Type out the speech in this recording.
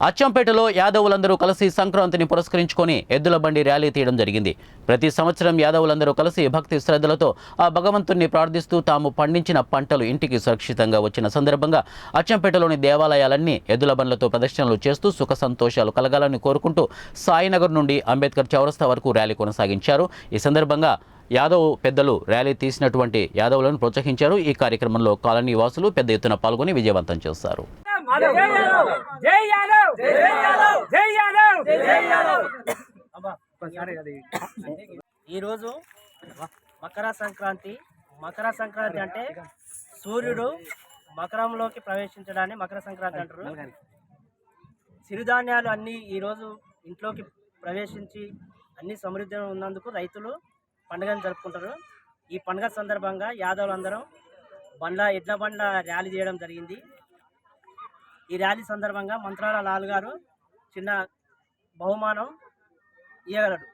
అచ్చంపేటలో యాదవులందరూ కలిసి సంక్రాంతిని పురస్కరించుకొని ఎద్దుల బండి ర్యాలీ తీయడం జరిగింది. ప్రతి సంవత్సరం యాదవులందరూ కలిసి భక్తి శ్రద్ధలతో ఆ భగవంతుణ్ణి ప్రార్థిస్తూ తాము పండించిన పంటలు ఇంటికి సురక్షితంగా వచ్చిన సందర్భంగా అచ్చంపేటలోని దేవాలయాలన్నీ ఎద్దుల బండ్లతో ప్రదర్శనలు చేస్తూ సుఖ సంతోషాలు కలగాలని కోరుకుంటూ సాయినగర్ నుండి అంబేద్కర్ చౌరస్తా వరకు ర్యాలీ కొనసాగించారు. ఈ సందర్భంగా యాదవ్ పెద్దలు ర్యాలీ తీసినటువంటి యాదవులను ప్రోత్సహించారు. ఈ కార్యక్రమంలో కాలనీ వాసులు పెద్ద ఎత్తున పాల్గొని విజయవంతం చేశారు. ఈరోజు మకర సంక్రాంతి. మకర సంక్రాంతి అంటే సూర్యుడు మకరంలోకి ప్రవేశించడాన్ని మకర సంక్రాంతి అంటారు. సిరిధాన్యాలు అన్నీ ఈరోజు ఇంట్లోకి ప్రవేశించి అన్ని సమృద్ధిగా ఉన్నందుకు రైతులు పండుగను జరుపుకుంటారు. ఈ పండుగ సందర్భంగా యాదవులందరం ఎడ్ల బండ్ల ర్యాలీ చేయడం జరిగింది. ఈ ర్యాలీ సందర్భంగా మంత్రాల లాల్ గారు చిన్న బహుమానం ఇవ్వగలడు.